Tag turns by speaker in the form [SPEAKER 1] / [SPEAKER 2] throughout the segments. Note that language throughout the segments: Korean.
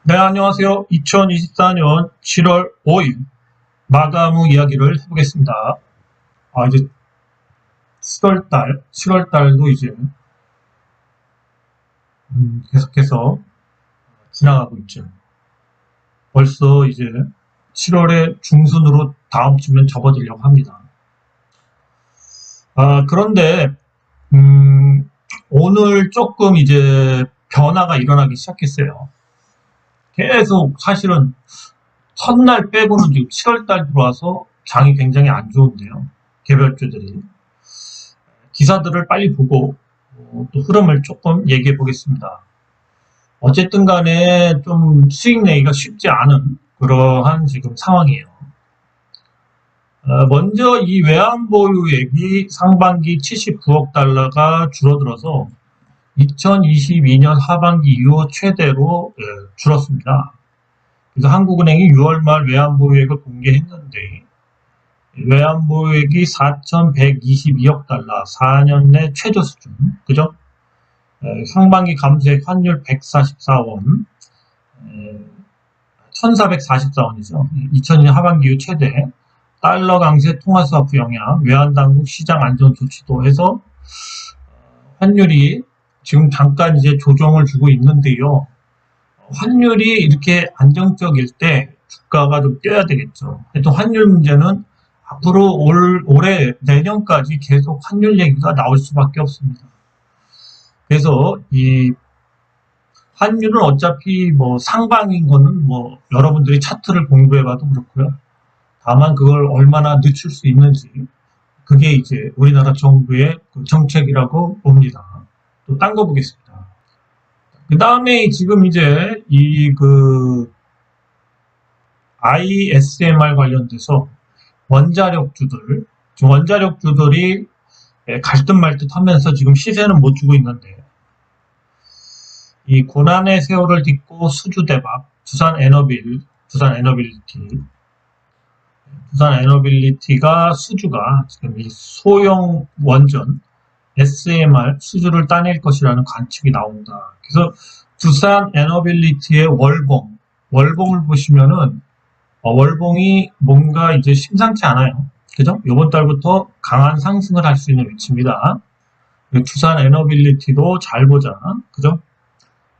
[SPEAKER 1] 네, 안녕하세요. 2024년 7월 5일 마감 후 이야기를 해보겠습니다. 이제 7월달도 이제 계속해서 지나가고 있죠. 벌써 이제 7월의 중순으로 다음 주면 접어들려고 합니다. 그런데 오늘 조금 이제 변화가 일어나기 시작했어요. 계속 사실은 첫날 빼고는 지금 7월달 들어와서 장이 굉장히 안 좋은데요. 개별주들이. 기사들을 빨리 보고 또 흐름을 조금 얘기해 보겠습니다. 어쨌든 간에 좀 수익 내기가 쉽지 않은 그러한 지금 상황이에요. 먼저 이 외환보유액이 상반기 79억 달러가 줄어들어서 2022년 하반기 이후 최대로 줄었습니다. 그래서 한국은행이 6월 말 외환보유액을 공개했는데 외환보유액이 4,122억 달러, 4년 내 최저 수준, 그죠? 상반기 감소액 환율 144원, 1,444원이죠. 2002년 하반기 이후 최대, 달러 강세 통화스와프 영향, 외환당국 시장 안전 조치도 해서 환율이 지금 잠깐 이제 조정을 주고 있는데요. 환율이 이렇게 안정적일 때 주가가 좀 뛰어야 되겠죠. 또 환율 문제는 앞으로 올해 내년까지 계속 환율 얘기가 나올 수밖에 없습니다. 그래서 이 환율은 어차피 뭐 상방인 거는 뭐 여러분들이 차트를 공부해봐도 그렇고요. 다만 그걸 얼마나 늦출 수 있는지 그게 이제 우리나라 정부의 그 정책이라고 봅니다. 또 딴 거 보겠습니다. 그 다음에 지금 이제 ISMR 관련돼서 원자력주들이 갈듯 말듯 하면서 지금 시세는 못 주고 있는데, 이 고난의 세월을 딛고 수주대박, 두산 에너빌리티가 수주가 지금 이 소형 원전 SMR 수주를 따낼 것이라는 관측이 나온다. 그래서 두산 에너빌리티의 월봉을 보시면은 월봉이 뭔가 이제 심상치 않아요. 그죠? 이번 달부터 강한 상승을 할 수 있는 위치입니다. 두산 에너빌리티도 잘 보자. 그죠?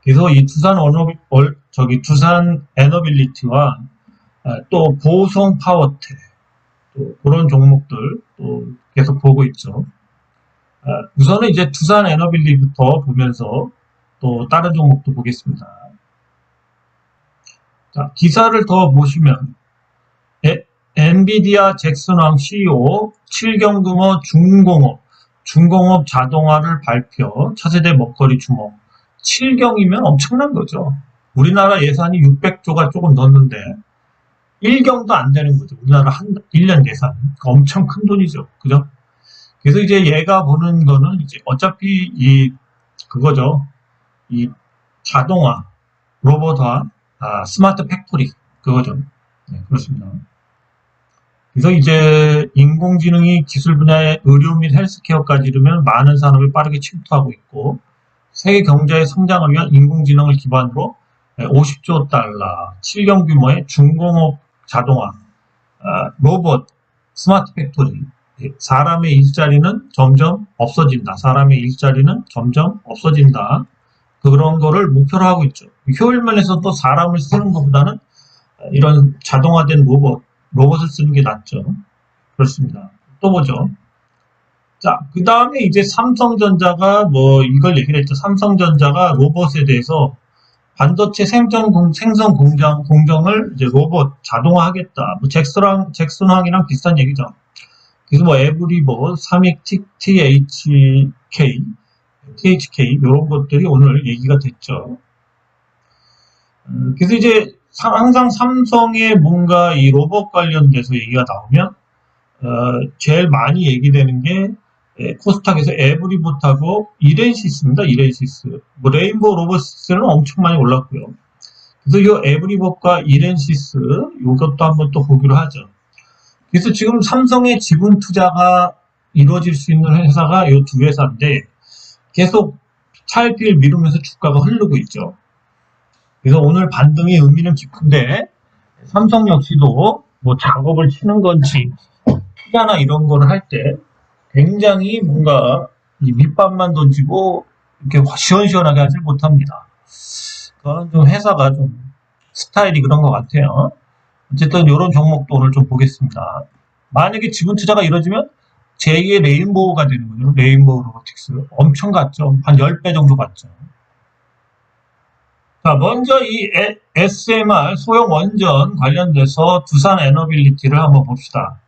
[SPEAKER 1] 그래서 이 두산 에너빌리티와 또 보성 파워텍, 또 그런 종목들 또 계속 보고 있죠. 우선은 이제 두산 에너빌리부터 보면서 또 다른 종목도 보겠습니다. 자, 기사를 더 보시면 엔비디아 잭슨왕 CEO 7경규모 중공업 자동화를 발표, 차세대 먹거리 주목. 7경이면 엄청난 거죠. 우리나라 예산이 600조가 조금 넘는데 1경도 안 되는 거죠. 우리나라 1년 예산. 엄청 큰 돈이죠. 그죠? 그래서 이제 얘가 보는 거는 이제 어차피 그거죠. 이 자동화, 로봇화, 스마트 팩토리, 그거죠. 네, 그렇습니다. 그래서 이제 인공지능이 기술 분야의 의료 및 헬스케어까지 이르면 많은 산업에 빠르게 침투하고 있고, 세계 경제의 성장을 위한 인공지능을 기반으로 50조 달러, 7경 규모의 중공업 자동화, 로봇, 스마트 팩토리, 사람의 일자리는 점점 없어진다. 그런 거를 목표로 하고 있죠. 효율 면에서 또 사람을 쓰는 것보다는 이런 자동화된 로봇을 쓰는 게 낫죠. 그렇습니다. 또 보죠. 자, 그 다음에 이제 삼성전자가 이걸 얘기를 했죠. 삼성전자가 로봇에 대해서 반도체 생성 공정을 이제 로봇 자동화하겠다. 잭슨왕이랑 비슷한 얘기죠. 그래서 에브리버, 삼익, THK 이런 것들이 오늘 얘기가 됐죠. 그래서 이제 항상 삼성의 뭔가 이 로봇 관련돼서 얘기가 나오면 제일 많이 얘기되는 게 코스닥에서 에브리봇하고 이렌시스입니다. 이렌시스. 레인보우 로봇스는 엄청 많이 올랐고요. 그래서 이 에브리봇과 이렌시스 이것도 한번 또 보기로 하죠. 그래서 지금 삼성의 지분 투자가 이루어질 수 있는 회사가 이 두 회사인데 계속 차일피일 미루면서 주가가 흐르고 있죠. 그래서 오늘 반등의 의미는 깊은데, 삼성 역시도 뭐 작업을 치는 건지, 투자나 이런 거를 할 때 굉장히 뭔가 이 밑밥만 던지고 이렇게 시원시원하게 하지 못합니다. 그거는 좀 회사가 좀 스타일이 그런 것 같아요. 어쨌든 이런 종목도 오늘 좀 보겠습니다. 만약에 지분 투자가 이루어지면 제2의 레인보우가 되는 거죠. 레인보우 로보틱스. 엄청 갔죠. 한 10배 정도 갔죠. 자, 먼저 이 SMR 소형 원전 관련돼서 두산 에너빌리티를 한번 봅시다.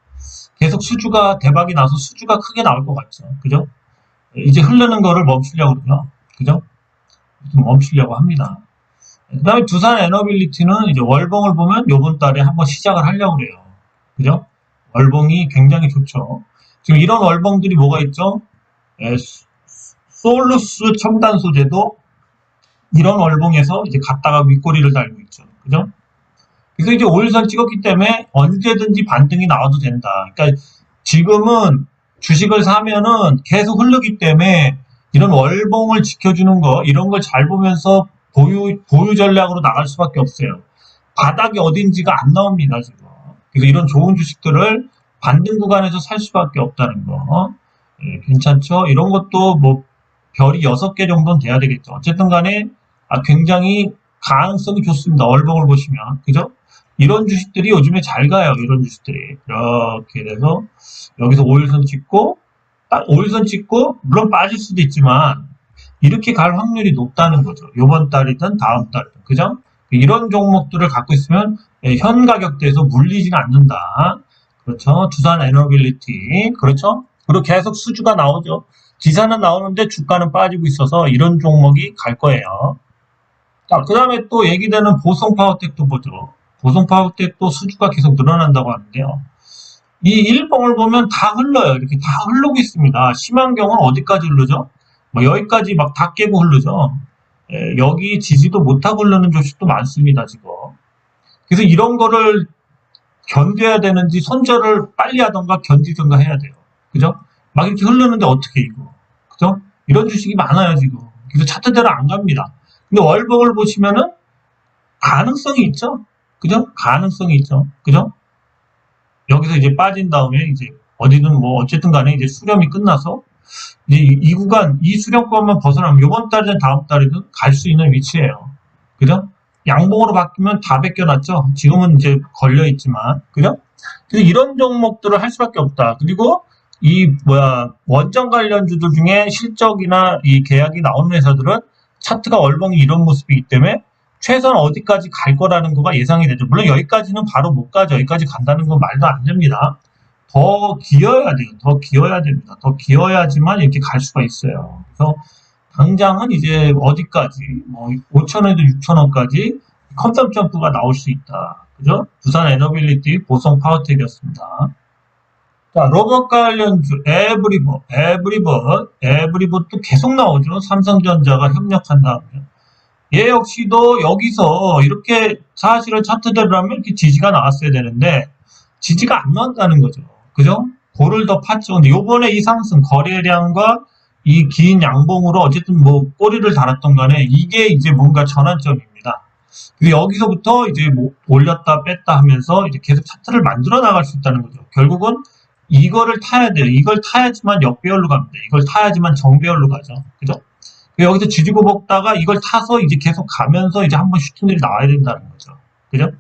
[SPEAKER 1] 계속 수주가 대박이 나서 수주가 크게 나올 것 같죠. 그죠? 이제 흐르는 거를 멈추려고 그러죠. 그죠? 좀 멈추려고 합니다. 그 다음에 두산 에너빌리티는 이제 월봉을 보면 요번 달에 한번 시작을 하려고 그래요. 그죠? 월봉이 굉장히 좋죠. 지금 이런 월봉들이 뭐가 있죠? 솔루스 첨단 소재도 이런 월봉에서 이제 갔다가 윗꼬리를 달고 있죠. 그죠? 그래서 이제 5일선 찍었기 때문에 언제든지 반등이 나와도 된다. 그러니까 지금은 주식을 사면은 계속 흐르기 때문에 이런 월봉을 지켜주는 거, 이런 걸 잘 보면서 보유 전략으로 나갈 수밖에 없어요. 바닥이 어딘지가 안 나옵니다, 지금. 그래서 이런 좋은 주식들을 반등 구간에서 살 수밖에 없다는 거. 예, 괜찮죠? 이런 것도 뭐 별이 6개 정도는 돼야 되겠죠. 어쨌든 간에 굉장히 가능성이 좋습니다. 월봉을 보시면. 그죠? 이런 주식들이 요즘에 잘 가요. 이런 주식들이. 이렇게 돼서 여기서 5일선 찍고, 딱 5일선 찍고, 물론 빠질 수도 있지만, 이렇게 갈 확률이 높다는 거죠. 요번 달이든 다음 달이든. 그죠? 이런 종목들을 갖고 있으면 현 가격대에서 물리지는 않는다. 그렇죠? 두산 에너빌리티. 그렇죠? 그리고 계속 수주가 나오죠. 기사는 나오는데 주가는 빠지고 있어서 이런 종목이 갈 거예요. 자, 그 다음에 또 얘기되는 보성파워텍도 보죠. 보성파워텍도 수주가 계속 늘어난다고 하는데요. 이 일봉을 보면 다 흘러요. 이렇게 다 흐르고 있습니다. 심한 경우는 어디까지 흐르죠? 뭐 여기까지 막 다 깨고 흐르죠. 예, 여기 지지도 못하고 흐르는 조식도 많습니다, 지금. 그래서 이런 거를 견뎌야 되는지 손절을 빨리 하던가 견디던가 해야 돼요. 그죠? 막 이렇게 흐르는데 어떻게 이거. 그죠? 이런 주식이 많아요, 지금. 그래서 차트대로 안 갑니다. 근데 월봉을 보시면은 가능성이 있죠? 그죠? 가능성이 있죠. 그죠? 여기서 이제 빠진 다음에 이제 어디든 뭐 어쨌든 간에 이제 수렴이 끝나서 이제 이 구간, 이 수렴권만 벗어나면 이번 달이든 다음 달이든 갈 수 있는 위치예요. 그죠? 양봉으로 바뀌면 다 뺏겨놨죠? 지금은 이제 걸려있지만. 그죠? 그래서 이런 종목들을 할 수밖에 없다. 그리고 원전 관련주들 중에 실적이나 이 계약이 나오는 회사들은 차트가 월봉이 이런 모습이기 때문에 최소한 어디까지 갈 거라는 거가 예상이 되죠. 물론 여기까지는 바로 못 가죠. 여기까지 간다는 건 말도 안 됩니다. 더 기어야 돼요. 더 기어야 됩니다. 더 기어야지만 이렇게 갈 수가 있어요. 그래서 당장은 이제 어디까지, 뭐 5,000원에도 6,000원까지 컴점 점프가 나올 수 있다. 그죠? 두산 에너빌리티 보성 파워텍이었습니다. 자, 로봇 관련주 에브리봇도 계속 나오죠. 삼성전자가 협력한다면. 얘 역시도 여기서 이렇게 사실은 차트대로라면 이렇게 지지가 나왔어야 되는데 지지가 안 나왔다는 거죠. 그죠? 고를 더 팠죠. 근데 요번에 이 상승 거래량과 이 긴 양봉으로 어쨌든 뭐 꼬리를 달았던 간에 이게 이제 뭔가 전환점입니다. 그리고 여기서부터 이제 뭐 올렸다 뺐다 하면서 이제 계속 차트를 만들어 나갈 수 있다는 거죠. 결국은 이거를 타야 돼요. 이걸 타야지만 역배열로 갑니다. 이걸 타야지만 정배열로 가죠. 그죠? 여기서 지지고 먹다가 이걸 타서 이제 계속 가면서 이제 한번 슈팅들이 나와야 된다는 거죠. 그죠?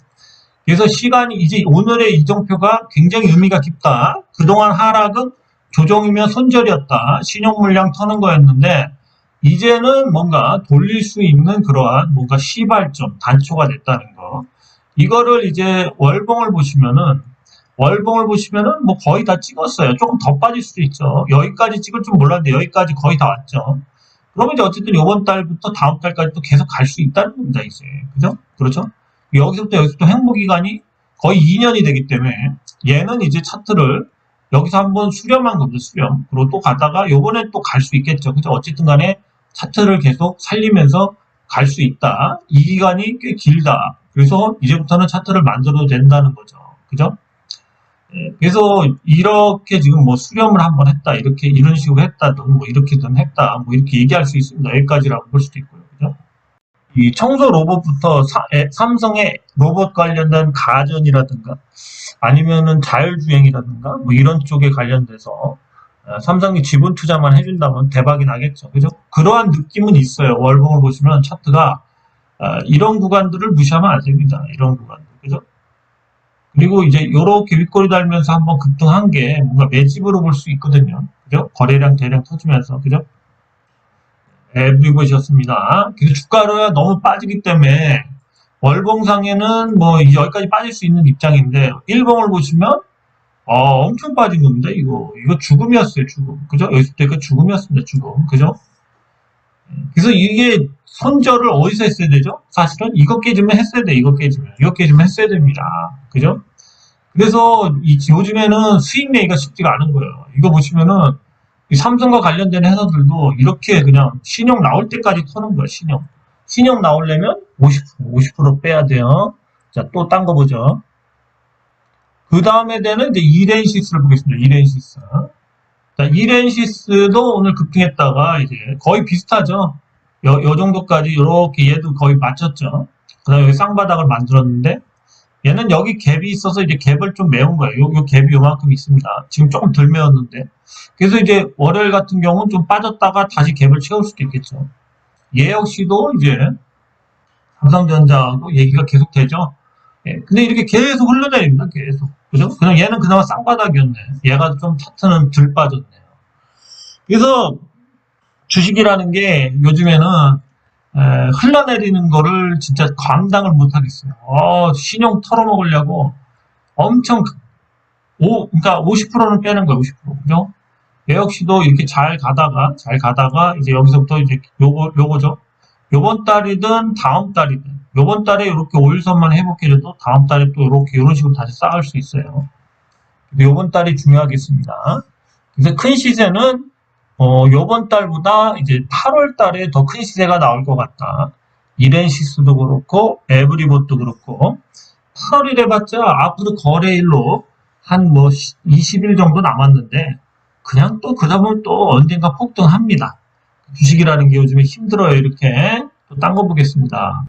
[SPEAKER 1] 그래서 시간이 이제 오늘의 이정표가 굉장히 의미가 깊다. 그동안 하락은 조정이면 손절이었다. 신용 물량 터는 거였는데 이제는 뭔가 돌릴 수 있는 그러한 뭔가 시발점, 단초가 됐다는 거. 이거를 이제 월봉을 보시면은 뭐 거의 다 찍었어요. 조금 더 빠질 수도 있죠. 여기까지 찍을 줄 몰랐는데 여기까지 거의 다 왔죠. 그러면 이제 어쨌든 이번 달부터 다음 달까지 또 계속 갈 수 있다는 겁니다, 이제. 그죠? 그렇죠? 여기서부터 행보 기간이 거의 2년이 되기 때문에 얘는 이제 차트를 여기서 한번 수렴한 겁니다, 수렴. 그리고 또 가다가 요번에 또 갈 수 있겠죠. 그죠? 어쨌든 간에 차트를 계속 살리면서 갈 수 있다. 이 기간이 꽤 길다. 그래서 이제부터는 차트를 만들어도 된다는 거죠. 그죠? 그래서 이렇게 지금 뭐 수렴을 한번 했다, 이렇게 이런 식으로 했다든 뭐 이렇게든 했다, 뭐 이렇게 얘기할 수 있습니다. 여기까지라고 볼 수도 있고요. 그죠? 이 청소 로봇부터 삼성의 로봇 관련된 가전이라든가 아니면은 자율주행이라든가 뭐 이런 쪽에 관련돼서 삼성이 지분 투자만 해준다면 대박이 나겠죠. 그죠? 그러한 느낌은 있어요. 월봉을 보시면 차트가 이런 구간들을 무시하면 안 됩니다. 이런 구간들. 그죠? 그리고 이제 요렇게 윗꼬리 달면서 한번 급등한 게 뭔가 매집으로 볼 수 있거든요. 그죠? 거래량 대량 터지면서. 그죠? 에브리봇이었습니다. 그래서 주가가 너무 빠지기 때문에 월봉상에는 뭐 이제 여기까지 빠질 수 있는 입장인데 일봉을 보시면 엄청 빠진 겁니다. 이거 죽음이었어요. 죽음. 그죠? 여기서부터 죽음이었습니다. 죽음. 그죠? 그래서 이게 손절을 어디서 했어야 되죠? 사실은 이거 깨지면 했어야 돼. 이거 깨지면 했어야 됩니다. 그죠? 그래서 요즘에는 수익 내기가 쉽지가 않은 거예요. 이거 보시면은 이 삼성과 관련된 회사들도 이렇게 그냥 신용 나올 때까지 터는 거예요. 신용 나오려면 50% 빼야 돼요. 자, 또 딴 거 보죠. 그 다음에 되는 이제 이렌시스를 보겠습니다. 이렌시스. 자, 이렌시스도 오늘 급등했다가 이제 거의 비슷하죠. 요 정도까지 이렇게 얘도 거의 맞췄죠. 그 다음에 여기 쌍바닥을 만들었는데 얘는 여기 갭이 있어서 이제 갭을 좀 메운 거예요. 요 갭이 요만큼 있습니다. 지금 조금 덜 메웠는데. 그래서 이제 월요일 같은 경우는 좀 빠졌다가 다시 갭을 채울 수도 있겠죠. 얘 역시도 이제 삼성전자하고 얘기가 계속 되죠. 예, 근데 이렇게 계속 흘러다닙니다. 계속. 그죠? 그냥 얘는 그나마 쌍바닥이었네. 얘가 좀 차트는 덜 빠졌네요. 그래서 주식이라는 게 요즘에는 흘러내리는 거를 진짜 감당을 못 하겠어요. 신용 털어먹으려고 엄청 그러니까 50%는 빼는 거예요. 50%. 그죠? 얘 역시도 이렇게 잘 가다가 이제 여기서부터 이제 요거죠. 요번 달이든 다음 달이든 요번 달에 이렇게 5일선만 회복해줘도 다음 달에 또 이렇게 이런 식으로 다시 쌓을 수 있어요. 요번 달이 중요하겠습니다. 그래서 큰 시세는 요번 달보다 이제 8월 달에 더 큰 시세가 나올 것 같다. 이렌시스도 그렇고 에브리봇도 그렇고 8월 1일 봤자 앞으로 거래일로 한 뭐 20일 정도 남았는데 그냥 또 그러다 보면 또 언젠가 폭등합니다. 주식이라는 게 요즘에 힘들어요. 이렇게 또 딴 거 보겠습니다.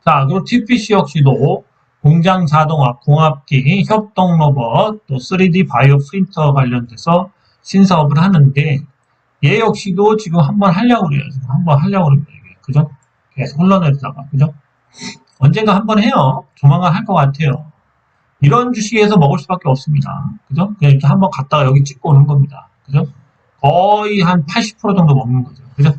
[SPEAKER 1] 자, 그리고 TPC 역시도 공장 자동화, 공합기, 협동 로봇, 또 3D 바이오 프린터 관련돼서 신사업을 하는데 얘 역시도 지금 한번 하려고 그래요. 지금 한번 하려고 그럽니다. 이게. 그죠? 계속 흘러내리다가. 그죠? 언젠가 한번 해요. 조만간 할 것 같아요. 이런 주식에서 먹을 수밖에 없습니다. 그죠? 그냥 이렇게 한번 갔다가 여기 찍고 오는 겁니다. 그죠? 거의 한 80% 정도 먹는 거죠. 그죠?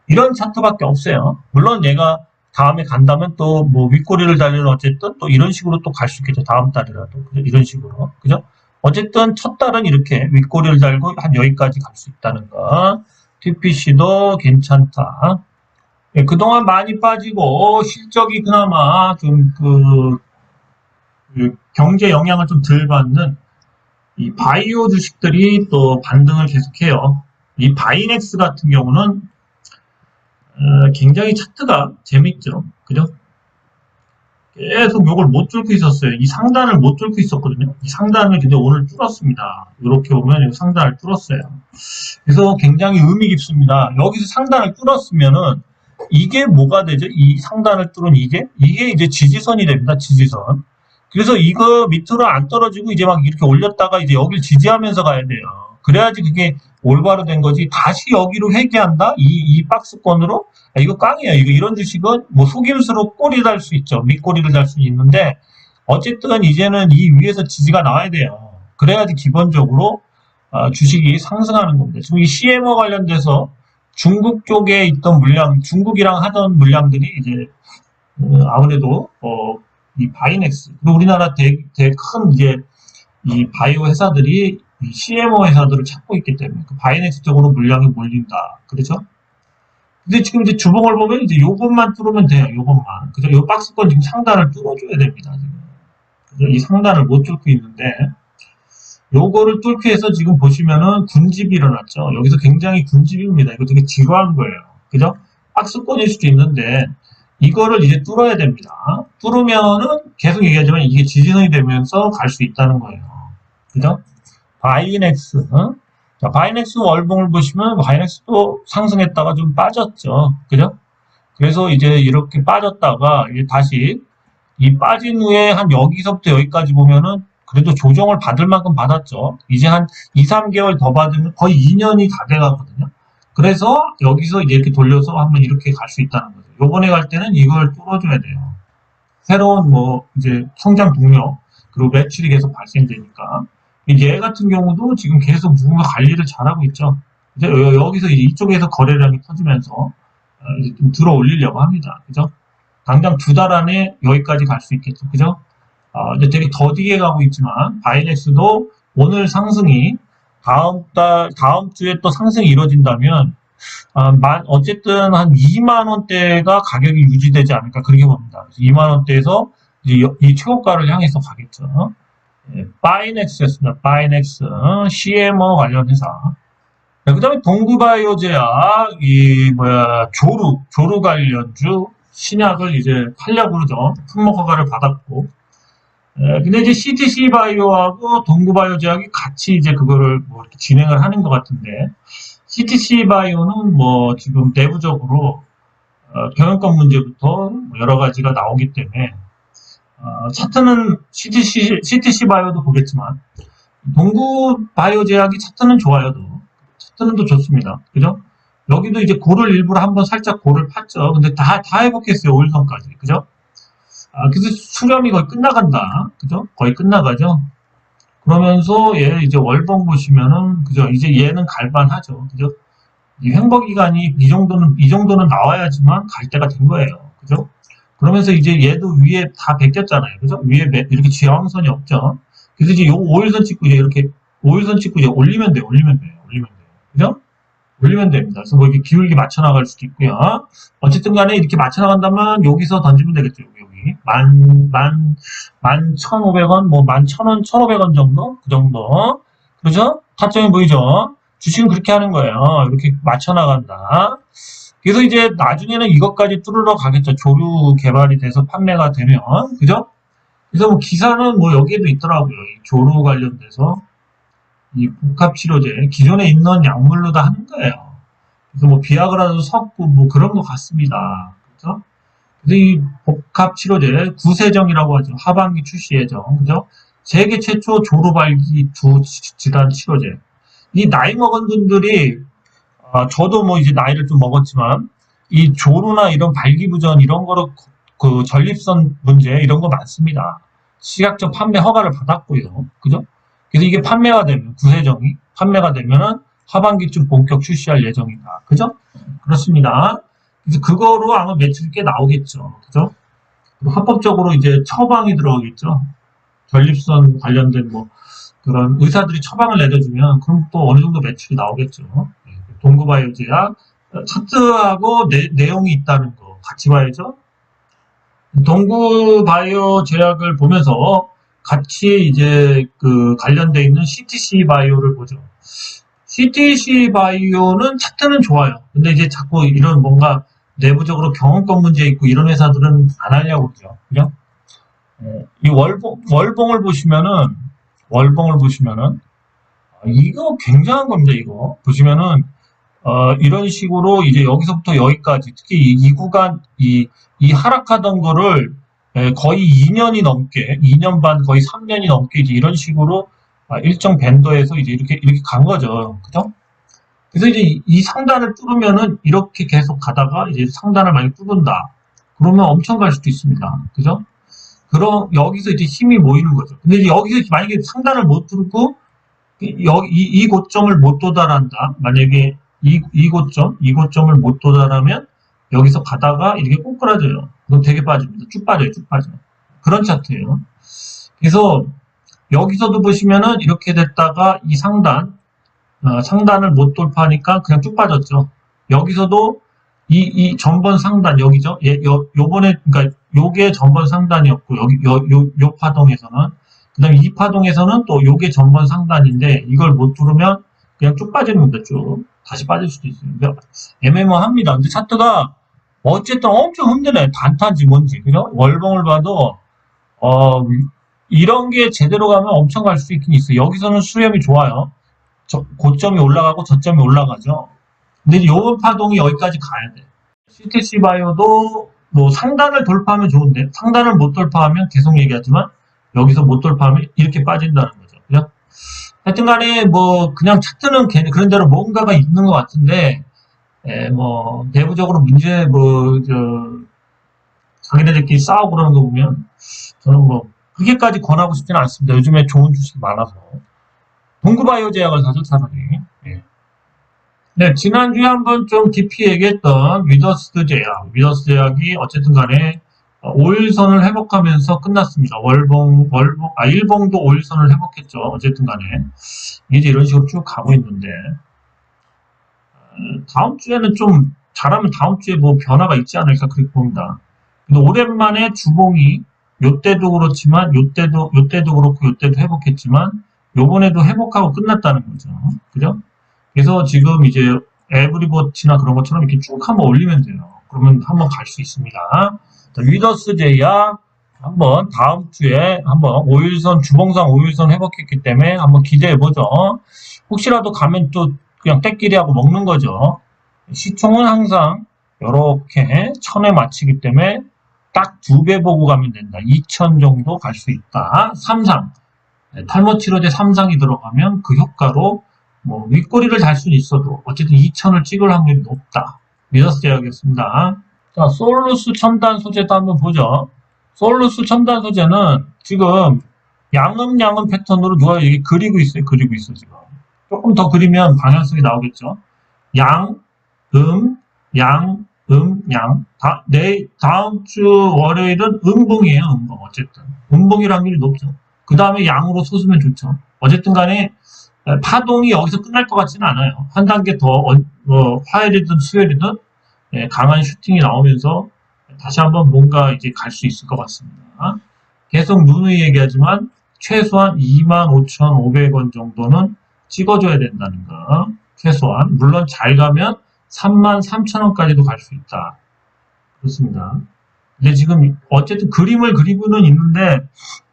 [SPEAKER 1] 이런 차트밖에 없어요. 물론 얘가 다음에 간다면 또 뭐 윗꼬리를 달리는 어쨌든 또 이런 식으로 또 갈 수 있겠죠. 다음 달이라도. 그죠? 이런 식으로. 그죠? 어쨌든 첫 달은 이렇게 윗꼬리를 달고 한 여기까지 갈 수 있다는 거. TPC도 괜찮다. 예, 그동안 많이 빠지고 실적이 그나마 좀 그 경제 영향을 좀 덜 받는 이 바이오 주식들이 또 반등을 계속해요. 이 바이넥스 같은 경우는 굉장히 차트가 재밌죠. 그죠? 계속 요걸 못 뚫고 있었어요. 이 상단을 못 뚫고 있었거든요. 이 상단을 근데 오늘 뚫었습니다. 이렇게 보면 상단을 뚫었어요. 그래서 굉장히 의미 깊습니다. 여기서 상단을 뚫었으면은 이게 뭐가 되죠? 이 상단을 뚫은 이게 이제 지지선이 됩니다. 지지선. 그래서 이거 밑으로 안 떨어지고 이제 막 이렇게 올렸다가 이제 여기를 지지하면서 가야 돼요. 그래야지 그게 올바로 된 거지. 다시 여기로 회귀한다? 이 박스권으로? 이거 깡이에요. 이런 주식은 뭐 속임수로 꼬리 달 수 있죠. 밑꼬리를 달 수 있는데 어쨌든 이제는 이 위에서 지지가 나와야 돼요. 그래야지 기본적으로 주식이 상승하는 겁니다. 지금 이 CMO 관련돼서 중국 쪽에 있던 물량, 중국이랑 하던 물량들이 이제 아무래도 이 바이넥스 그리고 우리나라 큰 이제 이 바이오 회사들이 이 CMO 회사들을 찾고 있기 때문에 그 바이넥스 쪽으로 물량이 몰린다. 그렇죠? 근데 지금 이제 주봉을 보면 이제 요것만 뚫으면 돼요. 요것만. 그죠? 요 박스권 지금 상단을 뚫어줘야 됩니다. 지금. 그죠? 이 상단을 못 뚫고 있는데 요거를 뚫기 위해서 지금 보시면은 군집이 일어났죠. 여기서 굉장히 군집입니다. 이거 되게 지루한 거예요. 그죠? 박스권일 수도 있는데 이거를 이제 뚫어야 됩니다. 뚫으면은 계속 얘기하지만 이게 지지선이 되면서 갈 수 있다는 거예요. 그죠? 바이넥스. 자, 바이넥스 월봉을 보시면 바이넥스도 상승했다가 좀 빠졌죠. 그죠? 그래서 이제 이렇게 빠졌다가 이제 다시 이 빠진 후에 한 여기서부터 여기까지 보면은 그래도 조정을 받을 만큼 받았죠. 이제 한 2, 3개월 더 받으면 거의 2년이 다 돼가거든요. 그래서 여기서 이제 이렇게 돌려서 한번 이렇게 갈 수 있다는 거죠. 요번에 갈 때는 이걸 뚫어줘야 돼요. 새로운 뭐 이제 성장 동력 그리고 매출이 계속 발생되니까 얘 같은 경우도 지금 계속 누군가 관리를 잘하고 있죠. 이제 여기서 이제 이쪽에서 거래량이 터지면서 이제 좀 들어 올리려고 합니다. 그죠? 당장 2달 안에 여기까지 갈 수 있겠죠. 그죠? 이제 되게 더디게 가고 있지만 바이넥스도 오늘 상승이 다음 주에 또 상승이 이루어진다면 어쨌든 한 2만 원대가 가격이 유지되지 않을까 그렇게 봅니다. 2만 원대에서 이제 이 최고가를 향해서 가겠죠. 예, 바이넥스였습니다. 바이넥스 CMO 관련 회사. 네, 그다음에 동구바이오제약 조루 관련주 신약을 이제 팔려고 그러죠. 품목 허가를 받았고. 근데 이제 CTC 바이오하고 동구바이오제약이 같이 이제 그거를 뭐 이렇게 진행을 하는 것 같은데 CTC 바이오는 뭐 지금 내부적으로 경영권 문제부터 뭐 여러 가지가 나오기 때문에 차트는 CTC 바이오도 보겠지만 동구 바이오제약이 차트는 좋아요. 차트는 또 좋습니다. 그죠? 여기도 이제 고를 일부러 한번 살짝 고를 팠죠. 근데 다 회복했어요. 5일선까지. 그죠? 그래서 수렴이 거의 끝나간다. 그죠? 거의 끝나가죠. 그러면서 얘 이제 월봉 보시면은 그죠? 이제 얘는 갈반하죠. 그죠? 이 횡보 기간이 이 정도는 나와야지만 갈 때가 된 거예요. 그죠? 그러면서 이제 얘도 위에 다 베꼈잖아요. 그죠? 위에 이렇게 지향선이 없죠. 그래서 이제 요 5일선 찍고 이제 이렇게 5일선 찍고 이제 올리면 돼요. 그죠? 올리면 됩니다. 그래서 뭐 이렇게 기울기 맞춰 나갈 수도 있고요. 어쨌든 간에 이렇게 맞춰 나간다면 여기서 던지면 되겠죠. 여기. 11,500원, 뭐 11,000원, 1,500원 정도? 그 정도. 그죠? 타점이 보이죠? 주식은 그렇게 하는 거예요. 이렇게 맞춰 나간다. 그래서 이제 나중에는 이것까지 뚫으러 가겠죠. 조류 개발이 돼서 판매가 되면. 그죠? 그래서 뭐 기사는 뭐 여기에도 있더라고요. 이 조류 관련돼서. 이 복합치료제, 기존에 있는 약물로 다 하는 거예요. 그래서 뭐 비아그라도 섞고 뭐 그런 것 같습니다. 그죠? 그래서 이 복합치료제, 구세정이라고 하죠. 하반기 출시 예정. 그죠? 세계 최초 조루발기 두 질환 치료제. 이 나이 먹은 분들이, 저도 뭐 이제 나이를 좀 먹었지만, 이 조루나 이런 발기부전 이런 거로 그 전립선 문제 이런 거 많습니다. 시각적 판매 허가를 받았고요. 그죠? 그래서 이게 판매가 되면, 구세정이 판매가 되면은 하반기쯤 본격 출시할 예정이다. 그죠? 그렇습니다. 그래서 그거로 아마 매출이 꽤 나오겠죠. 그죠? 그리고 합법적으로 이제 처방이 들어오겠죠. 전립선 관련된 뭐 그런 의사들이 처방을 내려주면 그럼 또 어느 정도 매출이 나오겠죠. 동구바이오제약 차트하고 내용이 있다는 거 같이 봐야죠. 동구바이오제약을 보면서 같이 이제 그 관련돼 있는 CTC 바이오를 보죠. CTC 바이오는 차트는 좋아요. 근데 이제 자꾸 이런 뭔가 내부적으로 경영권 문제 있고 이런 회사들은 안 하려고 그러죠. 그죠? 이 월봉을 보시면은 이거 굉장한 겁니다. 이거 보시면은 이런 식으로 이제 여기서부터 여기까지 특히 이 구간 이 하락하던 거를 거의 2년이 넘게 2년 반 거의 3년이 넘게 이제 이런 식으로 일정 밴더에서 이제 이렇게 간 거죠. 그죠? 그래서 이제 이 상단을 뚫으면은 이렇게 계속 가다가 이제 상단을 많이 뚫은다. 그러면 엄청 갈 수도 있습니다. 그죠? 그럼 여기서 이제 힘이 모이는 거죠. 근데 이제 여기서 만약에 상단을 못 뚫고 이 고점을 못 도달한다. 만약에 이 고점을 못 도달하면 여기서 가다가 이렇게 꼬꾸라져요. 그럼 되게 빠집니다. 쭉 빠져요. 그런 차트예요. 그래서 여기서도 보시면은 이렇게 됐다가 이 상단을 못 돌파하니까 그냥 쭉 빠졌죠. 여기서도 이 전번 상단 여기죠. 요번에 그러니까 요게 전번 상단이었고 요 파동에서는 그다음에 이 파동에서는 또 요게 전번 상단인데 이걸 못 뚫으면 그냥 쭉 빠지는 겁니다. 쭉 다시 빠질 수도 있어요. 애매모호합니다. 근데 차트가 어쨌든 엄청 힘드네. 단타인지 뭔지 그죠? 월봉을 봐도 이런 게 제대로 가면 엄청 갈 수 있긴 있어요. 여기서는 수렴이 좋아요. 고점이 올라가고 저점이 올라가죠. 근데 요번 파동이 여기까지 가야 돼. CTC 바이오도 뭐 상단을 돌파하면 좋은데 상단을 못 돌파하면 계속 얘기하지만 여기서 못 돌파하면 이렇게 빠진다는 거죠. 그죠? 하여튼 간에 뭐 그냥 차트는 그런 대로 뭔가가 있는 것 같은데 뭐 내부적으로 문제 자기네들끼리 싸우고 그러는 거 보면 저는 뭐 그렇게까지 권하고 싶지는 않습니다. 요즘에 좋은 주식이 많아서. 동구바이오 제약을 사죠, 차라리. 예. 네, 지난주에 한번 좀 깊이 얘기했던 위더스 제약. 위더스 제약이 어쨌든 간에 5일선을 회복하면서 끝났습니다. 일봉도 5일선을 회복했죠. 어쨌든 간에. 이제 이런 식으로 쭉 가고 있는데, 다음 주에는 좀 잘하면 다음 주에 뭐 변화가 있지 않을까 그렇게 봅니다. 근데 오랜만에 주봉이 요때도 그렇지만 요때도 그렇고 요때도 회복했지만 요번에도 회복하고 끝났다는 거죠. 그죠? 그래서 지금 이제 에브리버티나 그런 것처럼 이렇게 쭉 한번 올리면 돼요. 그러면 한번 갈 수 있습니다. 위더스 제약 한번 다음 주에 한번 5일선 주봉상 5일선 회복했기 때문에 한번 기대해 보죠. 혹시라도 가면 또 그냥 떼끼리 하고 먹는 거죠. 시총은 항상 이렇게 1000에 맞추기 때문에 딱 2배 보고 가면 된다. 2000 정도 갈 수 있다. 삼상 탈모 치료제 3상이 들어가면 그 효과로 뭐 윗꼬리를 달 수는 있어도 어쨌든 2000을 찍을 확률이 높다. 미더스 제약이었습니다. 자, 솔루스 첨단 소재도 한번 보죠. 솔루스 첨단 소재는 지금 양음 패턴으로 누가 여기 그리고 있어요. 그리고 있어 지금. 조금 더 그리면 방향성이 나오겠죠. 양, 양, 양. 다음 주 월요일은 음봉이에요. 음봉. 어쨌든. 음봉일 확률이 높죠. 그 다음에 양으로 솟으면 좋죠. 어쨌든 간에 파동이 여기서 끝날 것 같지는 않아요. 한 단계 더 화요일이든 수요일이든 강한 슈팅이 나오면서 다시 한번 뭔가 이제 갈 수 있을 것 같습니다. 계속 누누이 얘기하지만 최소한 25,500원 정도는 찍어줘야 된다는 거. 최소한. 물론 잘 가면 33,000원까지도 갈 수 있다. 그렇습니다. 근데 지금 어쨌든 그림을 그리고는 있는데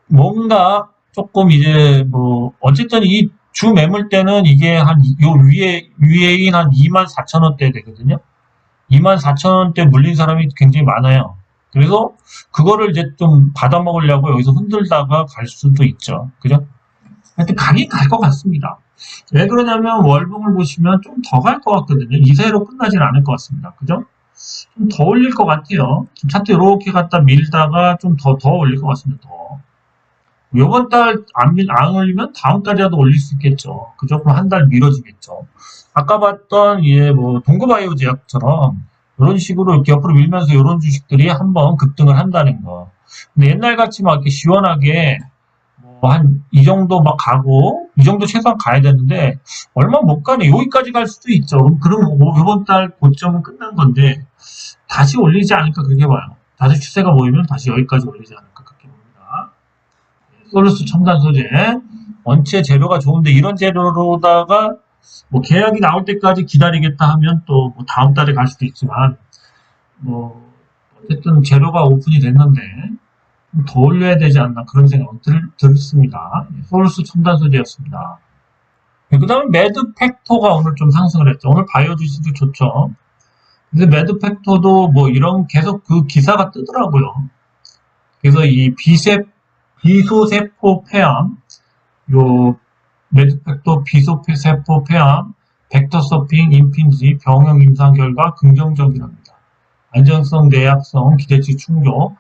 [SPEAKER 1] 뭔가 조금 이제 뭐 어쨌든 이 주 매물대는 이게 한 요 위에인 한 24,000원대 되거든요. 24,000원대 물린 사람이 굉장히 많아요. 그래서 그거를 이제 좀 받아먹으려고 여기서 흔들다가 갈 수도 있죠. 그죠? 하여튼 가긴 갈 것 같습니다. 왜 그러냐면 월봉을 보시면 좀 더 갈 것 같거든요. 이세로 끝나진 않을 것 같습니다. 그죠? 좀 더 올릴 것 같아요. 지금 차트 이렇게 갖다 밀다가 좀 더 올릴 것 같습니다. 더. 요번 달 안 올리면 다음 달이라도 올릴 수 있겠죠. 그 조금 한 달 미뤄지겠죠. 아까 봤던 뭐 동구바이오 제약처럼 이런 식으로 이렇게 옆으로 밀면서 이런 주식들이 한번 급등을 한다는 거. 근데 옛날 같이 막 이렇게 시원하게 뭐 한 이 정도 막 가고 이 정도 최소한 가야 되는데 얼마 못 가네. 여기까지 갈 수도 있죠. 그럼 이번 달 고점은 끝난 건데 다시 올리지 않을까 그렇게 봐요. 다시 추세가 모이면 다시 여기까지 올리지 않을까 그렇게 봅니다. 솔루스 첨단 소재 원체 재료가 좋은데 이런 재료로다가 뭐 계약이 나올 때까지 기다리겠다 하면 또뭐 다음 달에 갈 수도 있지만 뭐 어쨌든 재료가 오픈이 됐는데 더 올려야 되지 않나 그런 생각 들었습니다. 솔루스 첨단 소재였습니다. 그 다음에 매드팩토가 오늘 좀 상승을 했죠. 오늘 바이오 주식도 좋죠. 근데 매드팩토도 뭐 이런 계속 그 기사가 뜨더라고요. 그래서 이 비소세포 폐암, 요 매드팩토 비소세포 폐암, 벡터 서핑, 임핀지, 병용 임상 결과 긍정적이랍니다. 안전성, 내약성, 기대치 충족,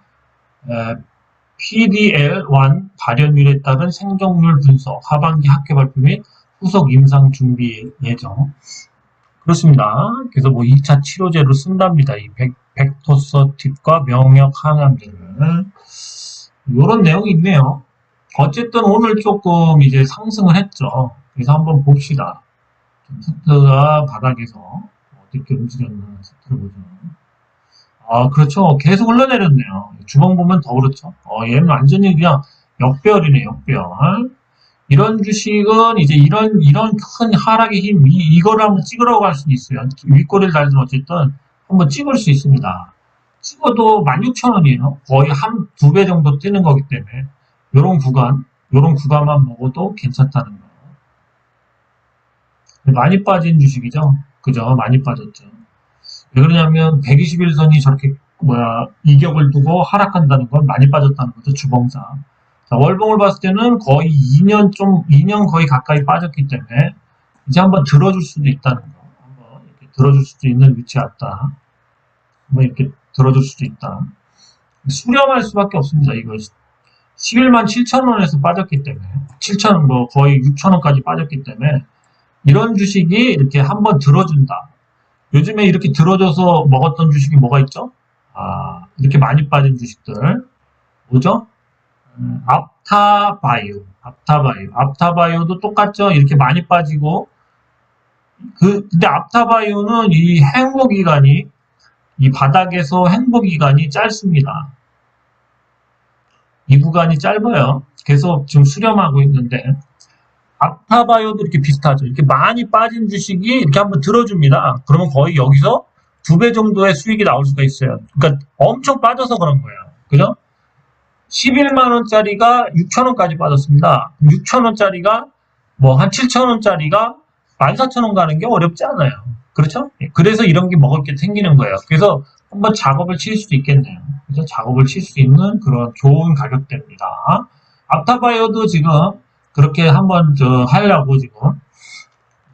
[SPEAKER 1] PDL1 발현율에 따른 생존율 분석, 하반기 학회 발표 및 후속 임상 준비 예정. 그렇습니다. 그래서 뭐 2차 치료제로 쓴답니다. 이 벡토서팁과 명역 항암제를. 이런 내용이 있네요. 어쨌든 오늘 조금 이제 상승을 했죠. 그래서 한번 봅시다. 차트가 바닥에서 어떻게 움직였나 차트를 보죠. 그렇죠. 계속 흘러내렸네요. 주봉 보면 더 그렇죠. 얘는 완전히 그냥 역배열이네, 역배열. 이런 주식은 이제 이런 큰 하락의 힘, 이거를 한번 찍으라고 할 수는 있어요. 윗꼬리를 달든 어쨌든 한번 찍을 수 있습니다. 찍어도 16,000원이에요. 거의 한 2배 정도 뛰는 거기 때문에 요런 구간만 먹어도 괜찮다는 거. 많이 빠진 주식이죠. 그죠? 많이 빠졌죠. 왜 그러냐면 121선이 저렇게 이격을 두고 하락한다는 건 많이 빠졌다는 거죠. 주봉상. 자, 월봉을 봤을 때는 거의 2년 거의 가까이 빠졌기 때문에 이제 한번 들어줄 수도 있다는 거. 한번 이렇게 들어줄 수도 있는 위치 같다. 한번 이렇게 들어줄 수도 있다. 수렴할 수밖에 없습니다. 이거 11만 7천 원에서 빠졌기 때문에 7천 뭐 거의 6천 원까지 빠졌기 때문에 이런 주식이 이렇게 한번 들어준다. 요즘에 이렇게 들어줘서 먹었던 주식이 뭐가 있죠? 이렇게 많이 빠진 주식들 뭐죠? 앞타바이오도 똑같죠. 이렇게 많이 빠지고 근데 앞타바이오는 이 행보기간이 이 바닥에서 행보기간이 짧습니다. 이 구간이 짧아요. 계속 지금 수렴하고 있는데 앞타바이오도 이렇게 비슷하죠. 이렇게 많이 빠진 주식이 이렇게 한번 들어줍니다. 그러면 거의 여기서 2배 정도의 수익이 나올 수가 있어요. 그러니까 엄청 빠져서 그런 거예요. 그죠? 11만 원짜리가 6천 원까지 빠졌습니다. 6천 원짜리가 뭐 한 7천 원짜리가 14,000원 가는 게 어렵지 않아요. 그렇죠? 그래서 이런 게 먹을 게 생기는 거예요. 그래서 한번 작업을 칠 수도 있겠네요. 그래서 작업을 칠 수 있는 그런 좋은 가격대입니다. 앞타바이오도 지금 그렇게 한번 하려고 지금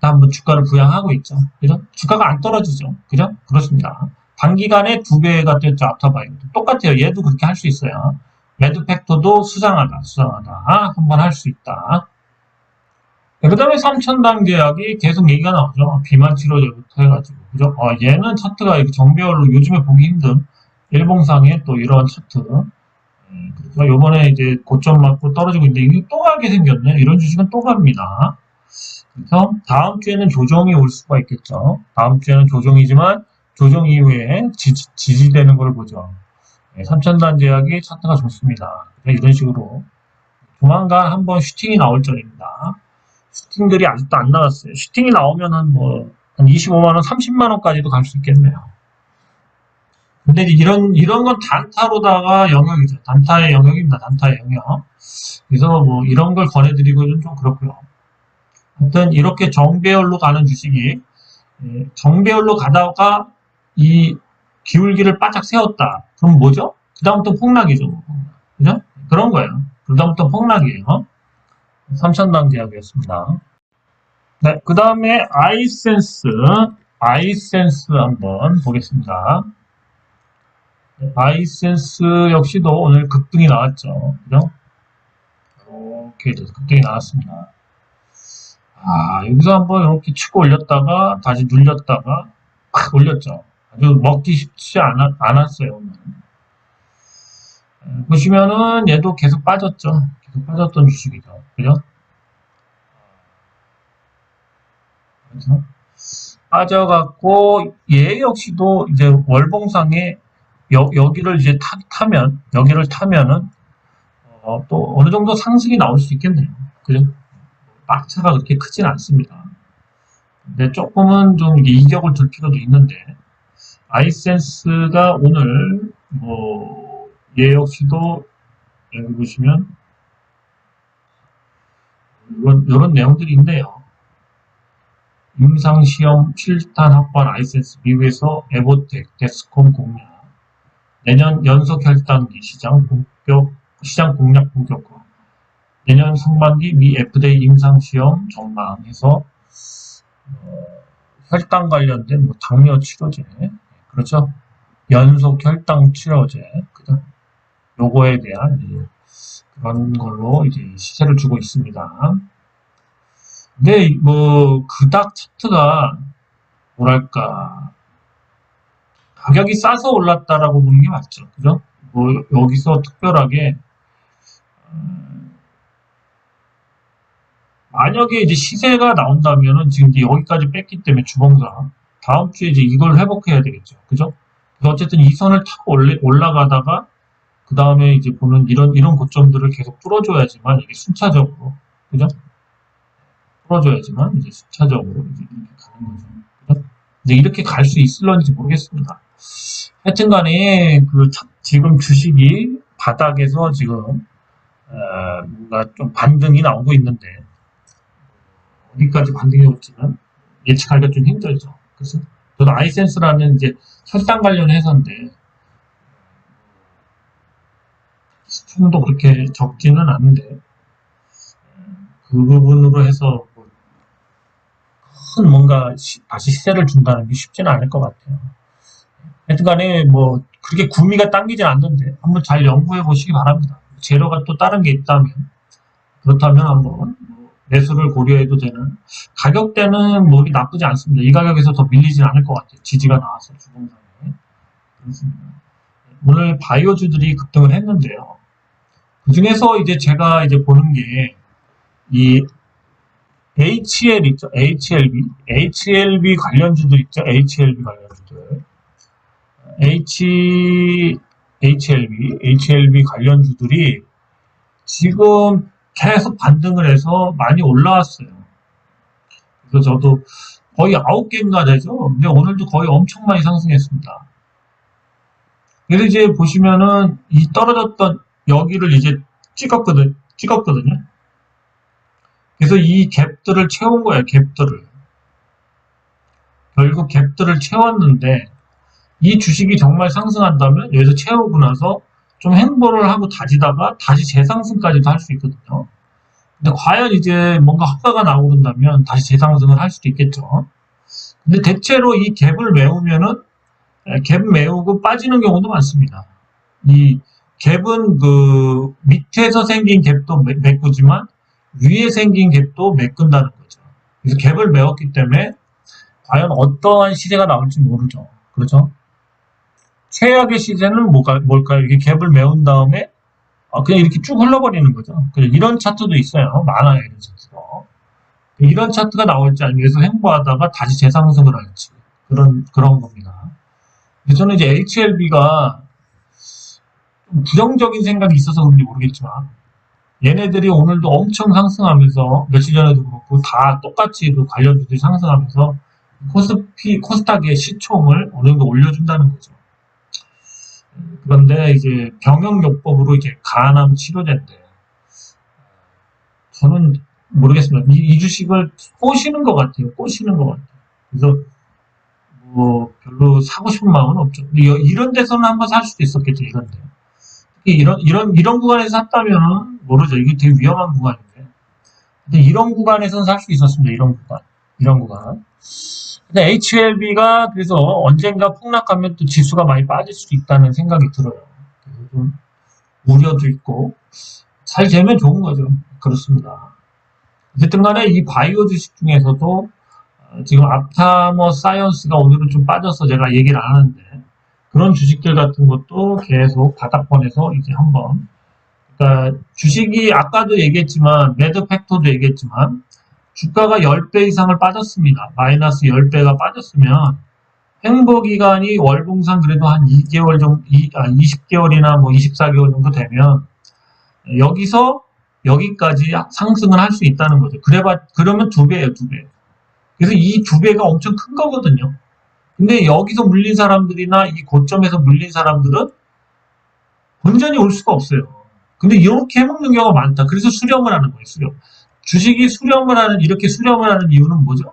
[SPEAKER 1] 한번 주가를 부양하고 있죠. 그죠? 주가가 안 떨어지죠. 그죠? 그렇습니다. 단기간에 2배가 됐죠. 앞타바이오도 똑같아요. 얘도 그렇게 할 수 있어요. 매드팩터도 수상하다. 한번 할 수 있다. 그 다음에 삼천당 제약이 계속 얘기가 나오죠. 비만 치료제부터 해가지고. 그죠? 얘는 차트가 이렇게 정배열로 요즘에 보기 힘든 일봉상의 또 이런 차트. 그렇죠? 요번에 이제 고점 맞고 떨어지고 있는데 이게 또 가게 생겼네. 이런 주식은 또 갑니다. 그래서 다음 주에는 조정이 올 수가 있겠죠. 다음 주에는 조정이지만 조정 이후에 지지되는 걸 보죠. 삼천단 제약이 차트가 좋습니다. 이런 식으로 조만간 한번 슈팅이 나올 전입니다. 슈팅들이 아직도 안 나왔어요. 슈팅이 나오면은 한 25만원, 30만원까지도 갈 수 있겠네요. 근데 이런 건 단타로다가 영역이죠. 단타의 영역입니다. 단타의 영역. 그래서 이런 걸 권해드리고는 좀 그렇고요. 하여튼 이렇게 정배열로 가는 주식이 정배열로 가다가 이 기울기를 바짝 세웠다. 그럼 뭐죠? 그 다음부터 폭락이죠. 그죠? 그런 거예요. 그 다음부터 폭락이에요. 삼천당 제약이었습니다. 네, 그 다음에 아이센스 한번 보겠습니다. 아이센스 역시도 오늘 급등이 나왔죠. 그죠? 이렇게 급등이 나왔습니다. 여기서 한번 이렇게 치고 올렸다가 다시 눌렸다가 팍 올렸죠. 아주 먹기 쉽지 않았어요. 오늘. 보시면은 얘도 계속 빠졌죠. 계속 빠졌던 주식이죠. 그죠? 그래서 빠져갖고 얘 역시도 이제 월봉상에 여기를 이제 여기를 타면은 또 어느 정도 상승이 나올 수 있겠네요. 그죠? 빡차가 그렇게 크진 않습니다. 근데 조금은 좀 이격을 둘 필요도 있는데 아이센스가 오늘 얘 역시도 여기 보시면 이런 내용들이 있네요. 임상시험 7단 확보한 아이센스 미국에서 에보텍, 데스콤 공략 내년 연속 혈당기 시장 공략 본격화 내년 상반기 미 FDA 임상시험 전망해서 혈당 관련된 당뇨 치료제 그렇죠? 연속 혈당 치료제 그죠? 요거에 대한 그런 걸로 이제 시세를 주고 있습니다. 근데 그닥 차트가 뭐랄까 가격이 싸서 올랐다라고 보는 게 맞죠. 그죠? 여기서 특별하게 만약에 이제 시세가 나온다면은 지금 이제 여기까지 뺐기 때문에 주봉상 다음 주에 이제 이걸 회복해야 되겠죠. 그죠? 그래서 어쨌든 이 선을 타고 올라가다가 그 다음에 이제 보는 이런 고점들을 계속 뚫어줘야지만 이게 순차적으로 그죠? 뚫어줘야지만 이제 순차적으로 이제 이렇게 가는 거죠. 그죠? 이제 이렇게 갈 수 있을런지 모르겠습니다. 하여튼간에 지금 주식이 바닥에서 지금 뭔가 좀 반등이 나오고 있는데 어디까지 반등이 올지는 예측하기가 좀 힘들죠. 그래서 저도 아이센스라는 이제 혈당 관련 회사인데 수준도 그렇게 적지는 않은데 그 부분으로 해서 큰 뭔가 다시 시세를 준다는 게 쉽지는 않을 것 같아요. 하여튼간에 뭐 그렇게 구미가 당기진 않는데 한번 잘 연구해 보시기 바랍니다. 재료가 또 다른 게 있다면 그렇다면 한번 매수를 고려해도 되는 가격대는 뭐 나쁘지 않습니다. 이 가격에서 더 밀리진 않을 것 같아요. 지지가 나와서 주봉상에 그렇습니다. 오늘 바이오주들이 급등을 했는데요. 그 중에서 이제 제가 이제 보는 게 이 HL 있죠. HLB 관련주들 있죠. HLB 관련주들. HLB 관련주들이 지금 계속 반등을 해서 많이 올라왔어요. 그래서 저도 거의 9개인가 되죠. 근데 오늘도 거의 엄청 많이 상승했습니다. 그래서 이제 보시면은 이 떨어졌던 여기를 이제 찍었거든요. 그래서 이 갭들을 채운 거예요. 갭들을. 결국 갭들을 채웠는데 이 주식이 정말 상승한다면 여기서 채우고 나서 좀 행보를 하고 다지다가 다시 재상승까지도 할 수 있거든요. 근데 과연 이제 뭔가 효과가 나오고 그런다면 다시 재상승을 할 수도 있겠죠. 근데 대체로 이 갭을 메우면은 갭 메우고 빠지는 경우도 많습니다. 이 갭은 그 밑에서 생긴 갭도 메꾸지만 위에 생긴 갭도 메꾼다는 거죠. 그래서 갭을 메웠기 때문에 과연 어떠한 시세가 나올지 모르죠. 그렇죠? 최악의 시세는 뭘까요? 이렇게 갭을 메운 다음에 그냥 이렇게 쭉 흘러버리는 거죠. 이런 차트도 있어요. 많아요, 이런 차트도. 이런 차트가 나올지 아니면 여기서 횡보하다가 다시 재상승을 할지 그런 겁니다. 저는 이제 HLB가 부정적인 생각이 있어서 그런지 모르겠지만 얘네들이 오늘도 엄청 상승하면서 며칠 전에도 그렇고 다 똑같이 그 관련주들이 상승하면서 코스닥의 시총을 어느 정도 올려준다는 거죠. 그런데 이제 병역요법으로 이제 간암 치료제인데 저는 모르겠습니다. 이 주식을 꼬시는 것 같아요. 그래서 뭐 별로 사고 싶은 마음은 없죠. 이런 데서는 한번 살 수도 있었겠죠. 이런데 이런 구간에서 샀다면은 모르죠. 이게 되게 위험한 구간인데. 근데 이런 구간에서는 살 수 있었습니다. 이런 구간. 근데 HLB가 그래서 언젠가 폭락하면 또 지수가 많이 빠질 수도 있다는 생각이 들어요. 그래서 좀 우려도 있고 잘 되면 좋은 거죠. 그렇습니다. 어쨌든 간에 이 바이오 주식 중에서도 지금 앞타머 사이언스가 오늘은 좀 빠져서 제가 얘기를 안 하는데 그런 주식들 같은 것도 계속 바닥권에서 이제 한번 그러니까 주식이 아까도 얘기했지만 매드 팩터도 얘기했지만 주가가 10배 이상을 빠졌습니다. 마이너스 10배가 빠졌으면 행보 기간이 월봉상 그래도 한 2개월 정도 20개월이나 뭐 24개월 정도 되면 여기서 여기까지 상승을 할 수 있다는 거죠. 그러면 2배예요, 2배. 그래서 이 2배가 엄청 큰 거거든요. 근데 여기서 물린 사람들이나 이 고점에서 물린 사람들은 본전이 올 수가 없어요. 근데 이렇게 해먹는 경우가 많다. 그래서 수렴을 하는 거예요, 수렴. 주식이 이렇게 수렴을 하는 이유는 뭐죠?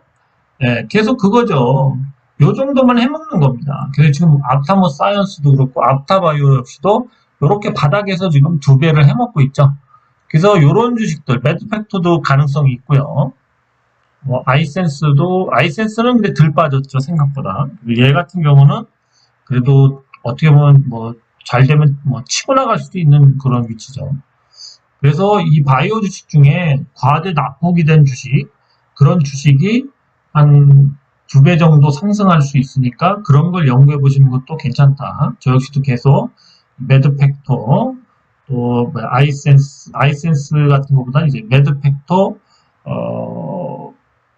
[SPEAKER 1] 네, 계속 그거죠. 요 정도만 해먹는 겁니다. 그래서 지금 앞타머 사이언스도 그렇고, 앞타바이오 역시도 이렇게 바닥에서 지금 2배를 해먹고 있죠. 그래서 요런 주식들, 매드팩토도 가능성이 있고요. 뭐, 아이센스는 근데 덜 빠졌죠, 생각보다. 얘 같은 경우는 그래도 어떻게 보면 뭐, 잘 되면 뭐, 치고 나갈 수도 있는 그런 위치죠. 그래서 이 바이오 주식 중에 과대 납폭이 된 주식, 그런 주식이 한 2배 정도 상승할 수 있으니까 그런 걸 연구해 보시는 것도 괜찮다. 저 역시도 계속 매드팩터, 또 아이센스 같은 것보다는 이제 매드팩터,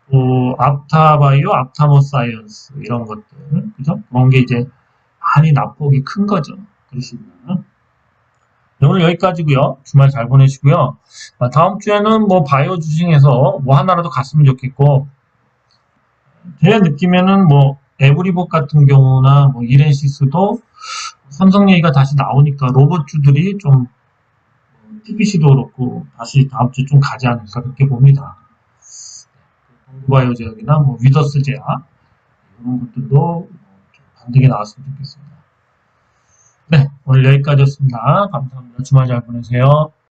[SPEAKER 1] 또 앞타바이오, 앞타머 사이언스 이런 것들, 그죠? 그런 게 이제 많이 납폭이 큰 거죠. 그렇습니다. 네, 오늘 여기까지고요. 주말 잘 보내시고요. 다음 주에는 뭐 바이오 주식에서 뭐 하나라도 갔으면 좋겠고 제 느낌에는 뭐 에브리봇 같은 경우나 뭐 이렌시스도 삼성 얘기가 다시 나오니까 로봇주들이 좀 TPC도 그렇고 다시 다음 주에 좀 가지 않을까 그렇게 봅니다. 바이오 제약이나 뭐 위더스 제약 이런 것들도 좀 반드게 나왔으면 좋겠습니다. 네, 오늘 여기까지였습니다. 감사합니다. 주말 잘 보내세요.